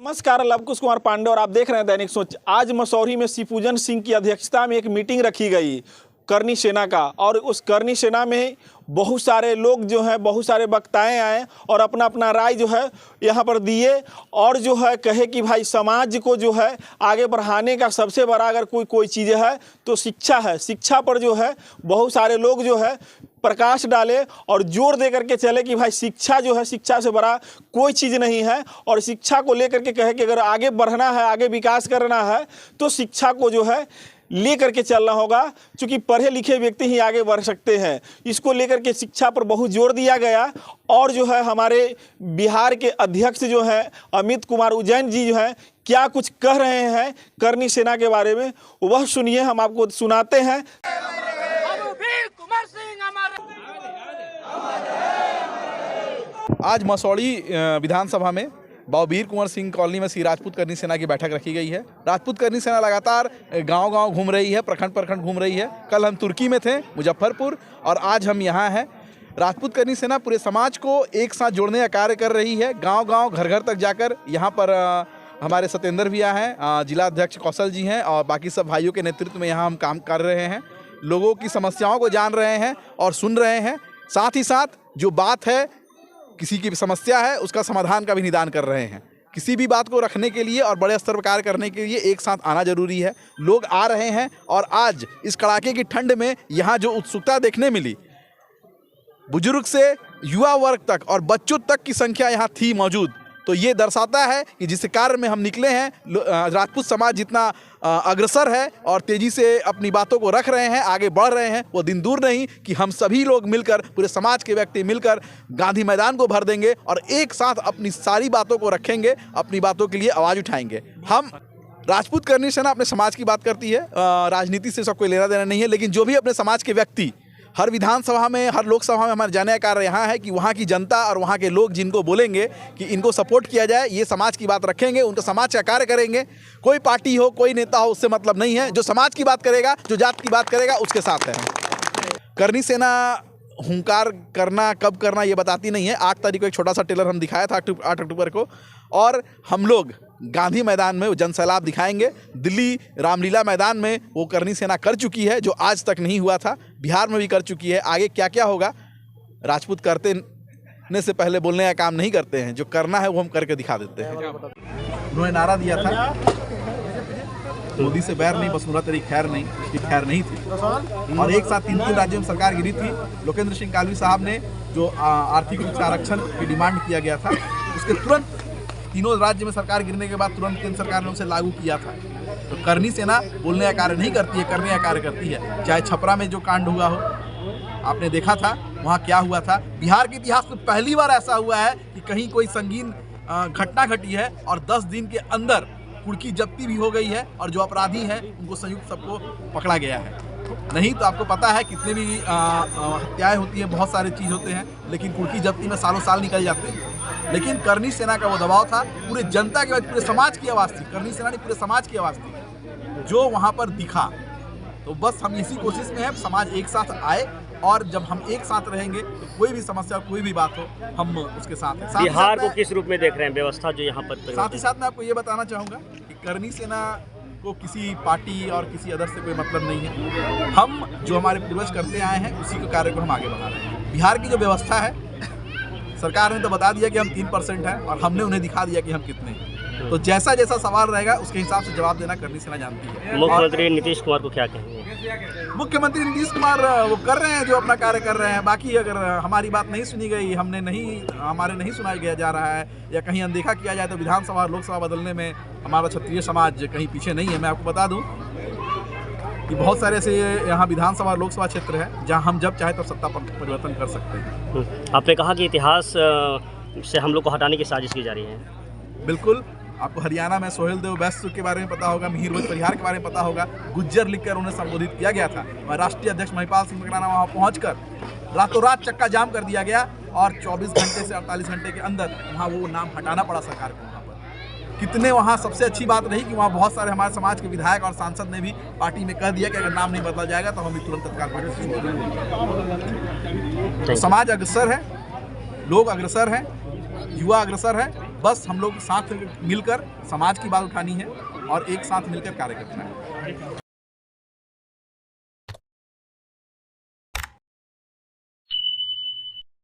नमस्कार, लवकुश कुमार पांडे और आप देख रहे हैं दैनिक सोच। आज मसौरी में शिवपूजन सिंह की अध्यक्षता में एक मीटिंग रखी गई करनी सेना का, और उस करनी सेना में बहुत सारे लोग जो हैं, बहुत सारे वक्ताएं आए और अपना अपना राय जो है यहाँ पर दिए, और जो है कहे कि भाई समाज को जो है आगे बढ़ाने का सबसे बड़ा अगर कोई चीज़ है तो शिक्षा है। शिक्षा पर जो है बहुत सारे लोग जो है प्रकाश डाले और जोर दे करके चले कि भाई शिक्षा जो है, शिक्षा से बड़ा कोई चीज़ नहीं है, और शिक्षा को लेकर के कहे कि अगर आगे बढ़ना है, आगे विकास करना है तो शिक्षा को जो है ले करके चलना होगा, क्योंकि पढ़े लिखे व्यक्ति ही आगे बढ़ सकते हैं। इसको लेकर के शिक्षा पर बहुत जोर दिया गया। और जो है हमारे बिहार के अध्यक्ष जो हैं अमित कुमार उज्जैन जी जो हैं, क्या कुछ कह रहे हैं करनी सेना के बारे में, वह सुनिए, हम आपको सुनाते हैं। आज मसौरी विधानसभा में वीर कुंवर सिंह कॉलोनी में श्री राजपूत करनी सेना की बैठक रखी गई है। राजपूत करनी सेना लगातार गांव-गांव घूम रही है, प्रखंड घूम रही है। कल हम तुर्की में थे, मुजफ्फरपुर, और आज हम यहाँ हैं। राजपूत करनी सेना पूरे समाज को एक साथ जोड़ने का कार्य कर रही है। गांव-गांव, घर-घर तक जाकर यहाँ पर हमारे सत्येंद्र भैया हैं, जिला अध्यक्ष कौशल जी हैं, और बाकी सब भाइयों के नेतृत्व में यहाँ हम काम कर रहे हैं। लोगों की समस्याओं को जान रहे हैं और सुन रहे हैं। साथ ही साथ जो बात है, किसी की समस्या है, उसका समाधान का भी निदान कर रहे हैं। किसी भी बात को रखने के लिए और बड़े स्तर पर कार्य करने के लिए एक साथ आना जरूरी है। लोग आ रहे हैं, और आज इस कड़ाके की ठंड में यहाँ जो उत्सुकता देखने मिली, बुजुर्ग से युवा वर्ग तक और बच्चों तक की संख्या यहाँ थी मौजूद, तो ये दर्शाता है कि जिस कार्य में हम निकले हैं, राजपूत समाज जितना अग्रसर है और तेज़ी से अपनी बातों को रख रहे हैं, आगे बढ़ रहे हैं, वो दिन दूर नहीं कि हम सभी लोग मिलकर, पूरे समाज के व्यक्ति मिलकर गांधी मैदान को भर देंगे और एक साथ अपनी सारी बातों को रखेंगे, अपनी बातों के लिए आवाज़ उठाएंगे। हम राजपूत करनी सेना अपने समाज की बात करती है, राजनीति से सब कोई लेना देना नहीं है, लेकिन जो भी अपने समाज के व्यक्ति, हर विधानसभा में, हर लोकसभा में हमारे जाने का कार्य यहाँ है कि वहाँ की जनता और वहाँ के लोग जिनको बोलेंगे कि इनको सपोर्ट किया जाए, ये समाज की बात रखेंगे, उनका समाज का कार्य करेंगे। कोई पार्टी हो, कोई नेता हो, उससे मतलब नहीं है। जो समाज की बात करेगा, जो जात की बात करेगा, उसके साथ है। करनी सेना हुंकार करना, कब करना, ये बताती नहीं है। 8 तारीख को एक छोटा सा टेलर हम दिखाया था, 8 अक्टूबर को, और हम लोग गांधी मैदान में जनसैलाब दिखाएंगे। दिल्ली रामलीला मैदान में वो करनी सेना कर चुकी है, जो आज तक नहीं हुआ था। बिहार में भी कर चुकी है। आगे क्या क्या होगा, राजपूत करते ने से पहले बोलने का काम नहीं करते हैं, जो करना है वो हम करके दिखा देते हैं। उन्होंने नारा दिया था, मोदी से बैर नहीं, वसुंधरा तेरी खैर नहीं, उसकी खैर नहीं थी, और एक साथ 3 राज्यों में सरकार गिरी थी। लोकेंद्र सिंह कालवी साहब ने जो आर्थिक रूप से आरक्षण की डिमांड किया गया था, उसके तुरंत तीनों राज्य में सरकार गिरने के बाद तुरंत केंद्र सरकार ने उसे लागू किया था। तो करनी सेना बोलने का कार्य नहीं करती है, करने का कार्य करती है। चाहे छपरा में जो कांड हुआ हो, आपने देखा था वहाँ क्या हुआ था। बिहार के इतिहास में पहली बार ऐसा हुआ है कि कहीं कोई संगीन घटना घटी है और 10 दिन के अंदर कुर्की जब्ती भी हो गई है, और जो अपराधी हैं उनको संयुक्त सबको पकड़ा गया है। नहीं तो आपको पता है कितने भी हत्याएं होती हैं, बहुत सारे चीज़ होते हैं, लेकिन कुर्की जब्ती में सालों साल निकल जाते हैं। लेकिन करनी सेना का वो दबाव था, पूरे जनता की, पूरे समाज की आवाज़ थी। करनी सेना ने पूरे समाज की आवाज़ थी जो वहाँ पर दिखा। तो बस हम इसी कोशिश में हैं, समाज एक साथ आए, और जब हम एक साथ रहेंगे तो कोई भी समस्या, कोई भी बात हो, हम उसके साथ हैं। बिहार को किस रूप में देख रहे हैं, व्यवस्था जो यहाँ पर? साथ ही साथ मैं आपको ये बताना चाहूँगा कि करनी सेना को किसी पार्टी और किसी अदर से कोई मतलब नहीं है। हम जो हमारे पूर्वज करते आए हैं, उसी के कार्य को हम आगे बढ़ा रहे हैं। बिहार की जो व्यवस्था है, सरकार ने तो बता दिया कि हम 3% हैं, और हमने उन्हें दिखा दिया कि हम कितने हैं। तो जैसा जैसा सवाल रहेगा उसके हिसाब से जवाब देना करनी सेना जानती है। मुख्यमंत्री नीतीश कुमार को क्या कहेंगे? मुख्यमंत्री नीतीश कुमार वो कर रहे हैं, जो अपना कार्य कर रहे हैं। बाकी अगर हमारी बात नहीं सुनी गई, हमारे नहीं सुनाया गया जा रहा है, या कहीं अनदेखा किया जाए, तो विधानसभा और लोकसभा बदलने में हमारा क्षत्रिय समाज कहीं पीछे नहीं है। मैं आपको बता दूं कि बहुत सारे ऐसे यहाँ विधानसभा और लोकसभा क्षेत्र है जहाँ हम जब चाहे तब सत्ता परिवर्तन कर सकते हैं। आपने कहा कि इतिहास से हम लोग को हटाने की साजिश की जा रही है। बिल्कुल। आपको हरियाणा में सोहेल देव वैश्य के बारे में पता होगा, मिहिर भोज परिहार के बारे में पता होगा। गुज्जर लिखकर उन्हें संबोधित किया गया था। राष्ट्रीय अध्यक्ष महिपाल सिंह मकराना वहाँ पहुँचकर रातों रात चक्का जाम कर दिया गया, और 24 घंटे से 48 घंटे के अंदर वहाँ वो नाम हटाना पड़ा सरकार को। वहाँ पर कितने, वहाँ सबसे अच्छी बात रही कि वहाँ बहुत सारे हमारे समाज के विधायक और सांसद ने भी पार्टी में कह दिया कि अगर नाम नहीं बदला जाएगा तो हम भी तुरंत तत्काल पार्टी से। समाज अग्रसर है, लोग अग्रसर हैं, युवा अग्रसर है, बस हम लोग साथ मिलकर समाज की बात उठानी है और एक साथ मिलकर कार्य करना है।